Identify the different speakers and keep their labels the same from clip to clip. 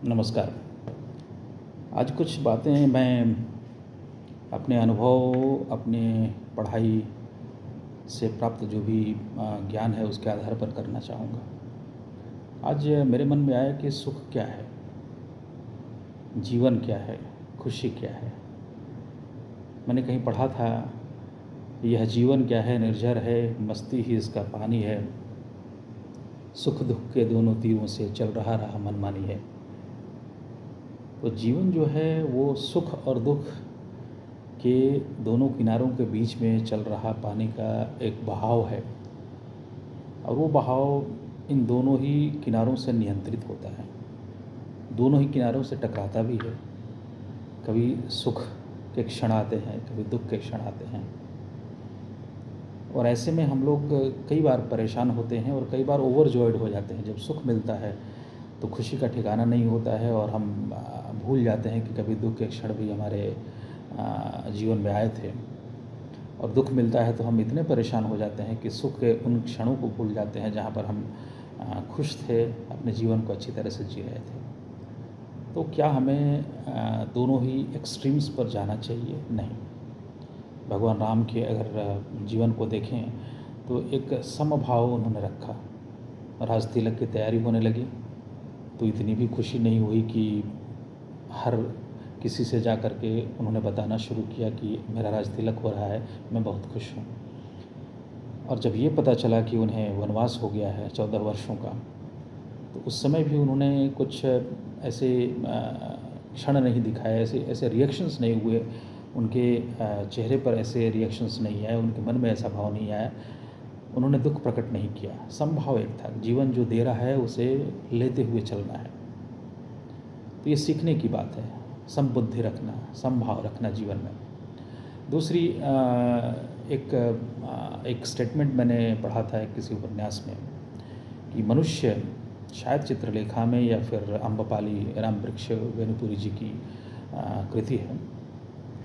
Speaker 1: नमस्कार। आज कुछ बातें मैं अपने अनुभव, अपने पढ़ाई से प्राप्त जो भी ज्ञान है उसके आधार पर करना चाहूँगा। आज मेरे मन में आया कि सुख क्या है? जीवन क्या है? खुशी क्या है? मैंने कहीं पढ़ा था, यह जीवन क्या है? निर्झर है, मस्ती ही इसका पानी है। सुख दुख के दोनों तीरों से चल रहा रहा मनमानी है। तो जीवन जो है वो सुख और दुख के दोनों किनारों के बीच में चल रहा पानी का एक बहाव है, और वो बहाव इन दोनों ही किनारों से नियंत्रित होता है। दोनों ही किनारों से टकराता भी है। कभी सुख के क्षण आते हैं, कभी दुख के क्षण आते हैं, और ऐसे में हम लोग कई बार परेशान होते हैं और कई बार ओवरजॉयड हो जाते हैं। जब सुख मिलता है तो खुशी का ठिकाना नहीं होता है, और हम भूल जाते हैं कि कभी दुख के क्षण भी हमारे जीवन में आए थे। और दुख मिलता है तो हम इतने परेशान हो जाते हैं कि सुख के उन क्षणों को भूल जाते हैं जहाँ पर हम खुश थे, अपने जीवन को अच्छी तरह से जी रहे थे। तो क्या हमें दोनों ही एक्सट्रीम्स पर जाना चाहिए? नहीं। भगवान राम के अगर जीवन को देखें तो एक समभाव उन्होंने रखा। राज तिलक की तैयारी होने लगी तो इतनी भी खुशी नहीं हुई कि हर किसी से जा कर के उन्होंने बताना शुरू किया कि मेरा राज तिलक हो रहा है, मैं बहुत खुश हूँ। और जब ये पता चला कि उन्हें वनवास हो गया है 14 वर्षों का, तो उस समय भी उन्होंने कुछ ऐसे क्षण नहीं दिखाए, ऐसे ऐसे रिएक्शंस नहीं हुए, उनके चेहरे पर ऐसे रिएक्शंस नहीं आए, उनके मन में ऐसा भाव नहीं आया, उन्होंने दुख प्रकट नहीं किया। समभाव एक था, जीवन जो दे रहा है उसे लेते हुए चलना है। तो ये सीखने की बात है, समबुद्धि रखना, समभाव रखना जीवन में। दूसरी एक स्टेटमेंट मैंने पढ़ा था किसी उपन्यास में कि मनुष्य, शायद चित्रलेखा में या फिर अम्बपाली रामवृक्ष वेणुपुरी जी की कृति है,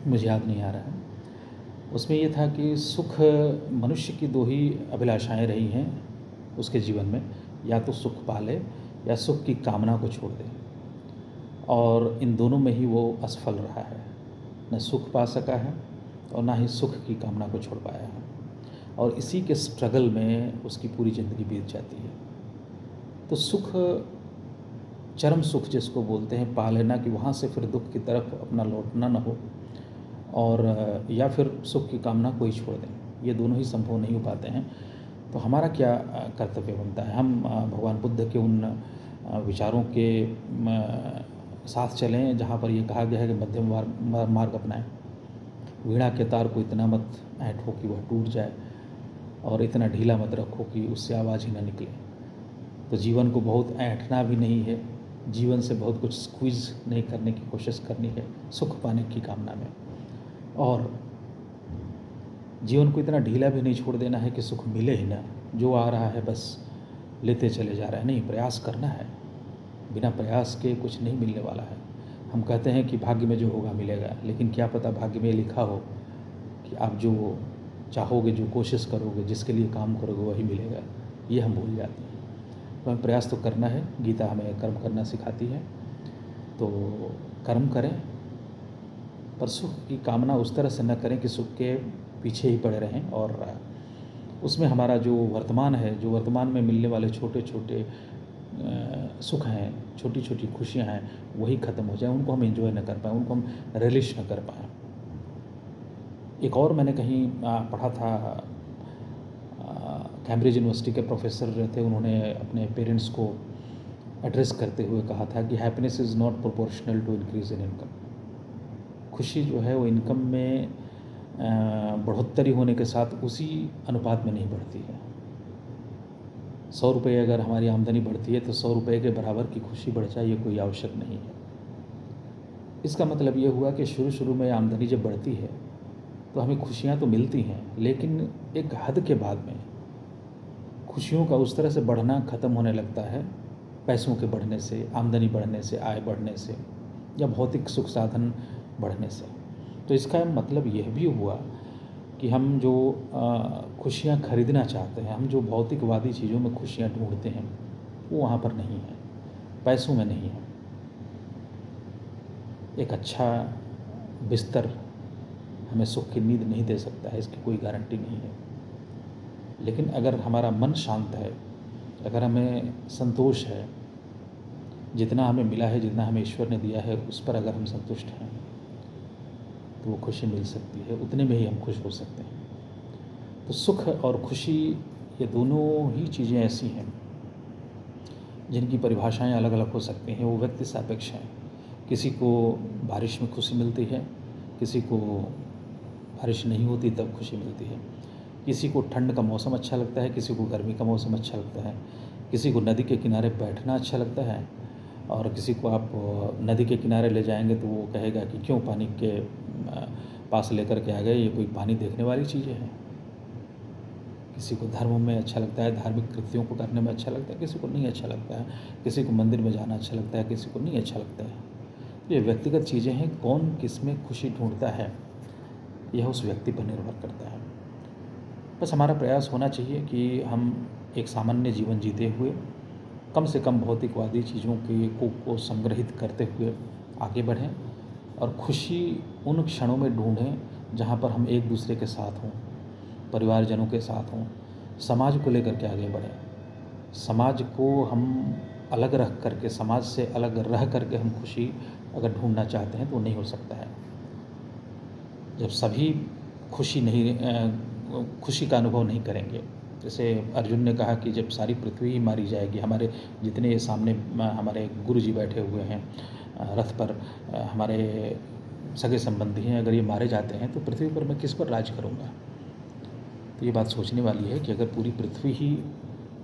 Speaker 1: मुझे याद नहीं आ रहा है। उसमें ये था कि सुख, मनुष्य की दो ही अभिलाषाएं रही हैं उसके जीवन में, या तो सुख पाले या सुख की कामना को छोड़ दे, और इन दोनों में ही वो असफल रहा है। न सुख पा सका है और ना ही सुख की कामना को छोड़ पाया है, और इसी के स्ट्रगल में उसकी पूरी ज़िंदगी बीत जाती है। तो सुख, चरम सुख जिसको बोलते हैं, पा लेना कि वहाँ से फिर दुख की तरफ अपना लौटना न हो, और या फिर सुख की कामना को ही छोड़ दें, ये दोनों ही संभव नहीं हो पाते हैं। तो हमारा क्या कर्तव्य बनता है? हम भगवान बुद्ध के उन विचारों के साथ चलें जहाँ पर ये कहा गया है कि मध्यम मार्ग अपनाएं। वीणा के तार को इतना मत ऐंठो कि वह टूट जाए, और इतना ढीला मत रखो कि उससे आवाज़ ही ना निकले। तो जीवन को बहुत ऐंठना भी नहीं है, जीवन से बहुत कुछ स्क्वीज़ नहीं करने की कोशिश करनी है सुख पाने की कामना में, और जीवन को इतना ढीला भी नहीं छोड़ देना है कि सुख मिले ही ना, जो आ रहा है बस लेते चले जा रहे हैं। नहीं, प्रयास करना है, बिना प्रयास के कुछ नहीं मिलने वाला है। हम कहते हैं कि भाग्य में जो होगा मिलेगा, लेकिन क्या पता भाग्य में लिखा हो कि आप जो चाहोगे, जो कोशिश करोगे, जिसके लिए काम करोगे वही मिलेगा, ये हम भूल जाते हैं। तो हमें प्रयास तो करना है। गीता हमें कर्म करना सिखाती है, तो कर्म करें, पर सुख की कामना उस तरह से न करें कि सुख के पीछे ही पड़े रहें, और उसमें हमारा जो वर्तमान है, जो वर्तमान में मिलने वाले छोटे छोटे सुख हैं, छोटी छोटी खुशियाँ हैं, वही ख़त्म हो जाए, उनको हम एंजॉय न कर पाएँ, उनको हम रिलिश न कर पाएँ। एक और मैंने कहीं पढ़ा था, कैम्ब्रिज यूनिवर्सिटी के प्रोफेसर थे, उन्होंने अपने पेरेंट्स को एड्रेस करते हुए कहा था कि happiness is not proportional to increase in income. खुशी जो है वो इनकम में बढ़ोतरी होने के साथ उसी अनुपात में नहीं बढ़ती है। 100 रुपये अगर हमारी आमदनी बढ़ती है तो 100 रुपये के बराबर की खुशी बढ़ जाए, ये कोई आवश्यक नहीं है। इसका मतलब ये हुआ कि शुरू में आमदनी जब बढ़ती है तो हमें खुशियाँ तो मिलती हैं, लेकिन एक हद के बाद में खुशियों का उस तरह से बढ़ना ख़त्म होने लगता है, पैसों के बढ़ने से, आमदनी बढ़ने से, आय बढ़ने से, या भौतिक सुख साधन बढ़ने से। तो इसका मतलब यह भी हुआ कि हम जो खुशियाँ खरीदना चाहते हैं, हम जो भौतिकवादी चीज़ों में खुशियाँ ढूंढते हैं, वो वहाँ पर नहीं है, पैसों में नहीं है। एक अच्छा बिस्तर हमें सुख की नींद नहीं दे सकता है, इसकी कोई गारंटी नहीं है। लेकिन अगर हमारा मन शांत है, अगर हमें संतोष है, जितना हमें मिला है, जितना हमें ईश्वर ने दिया है, उस पर अगर हम संतुष्ट हैं तो वो खुशी मिल सकती है, उतने में ही हम खुश हो सकते हैं। तो सुख और खुशी ये दोनों ही चीज़ें ऐसी हैं जिनकी परिभाषाएं अलग अलग हो सकती हैं, वो व्यक्ति सापेक्ष हैं। किसी को बारिश में खुशी मिलती है, किसी को बारिश नहीं होती तब खुशी मिलती है, किसी को ठंड का मौसम अच्छा लगता है, किसी को गर्मी का मौसम अच्छा लगता है, किसी को नदी के किनारे बैठना अच्छा लगता है, और किसी को आप नदी के किनारे ले जाएंगे तो वो कहेगा कि क्यों पानी के पास लेकर के आ गए, ये कोई पानी देखने वाली चीज़ें हैं। किसी को धर्म में अच्छा लगता है, धार्मिक कृत्यों को करने में अच्छा लगता है, किसी को नहीं अच्छा लगता है, किसी को मंदिर में जाना अच्छा लगता है, किसी को नहीं अच्छा लगता है। ये व्यक्तिगत चीज़ें हैं, कौन किस में खुशी ढूंढता है यह उस व्यक्ति पर निर्भर करता है। बस हमारा प्रयास होना चाहिए कि हम एक सामान्य जीवन जीते हुए कम से कम भौतिकवादी चीज़ों को संग्रहित करते हुए आगे बढ़ें, और खुशी उन क्षणों में ढूंढें जहाँ पर हम एक दूसरे के साथ हों, परिवारजनों के साथ हों, समाज को लेकर के आगे बढ़ें। समाज को हम अलग रख करके, समाज से अलग रह करके हम खुशी अगर ढूंढना चाहते हैं तो नहीं हो सकता है। जब सभी खुशी का अनुभव नहीं करेंगे, जैसे अर्जुन ने कहा कि जब सारी पृथ्वी ही मारी जाएगी, हमारे जितने सामने हमारे गुरु जी बैठे हुए हैं रथ पर, हमारे सगे संबंधी हैं, अगर ये मारे जाते हैं तो पृथ्वी पर मैं किस पर राज करूँगा। तो ये बात सोचने वाली है कि अगर पूरी पृथ्वी ही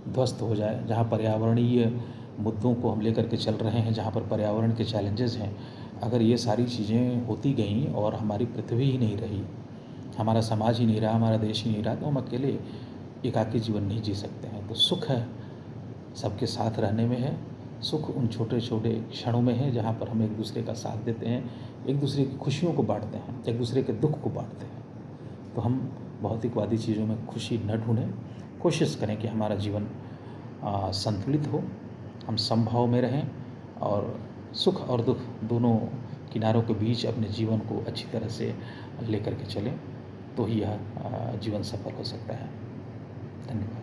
Speaker 1: ध्वस्त हो जाए, जहाँ पर्यावरणीय मुद्दों को हम लेकर के चल रहे हैं, जहाँ पर पर्यावरण के चैलेंजेस हैं, अगर ये सारी चीज़ें होती गईं और हमारी पृथ्वी ही नहीं रही, हमारा समाज ही नहीं रहा, हमारा देश ही नहीं रहा, तो हम अकेले एकाकी जीवन नहीं जी सकते हैं। तो सुख है सबके साथ रहने में है, सुख उन छोटे छोटे क्षणों में है जहाँ पर हम एक दूसरे का साथ देते हैं, एक दूसरे की खुशियों को बांटते हैं, एक दूसरे के दुख को बांटते हैं। तो हम भौतिकवादी चीज़ों में खुशी न ढूंढें, कोशिश करें कि हमारा जीवन संतुलित हो, हम समभाव में रहें और सुख और दुख दोनों किनारों के बीच अपने जीवन को अच्छी तरह से लेकर के चलें, तो ही यह जीवन सफल हो सकता है। धन्यवाद।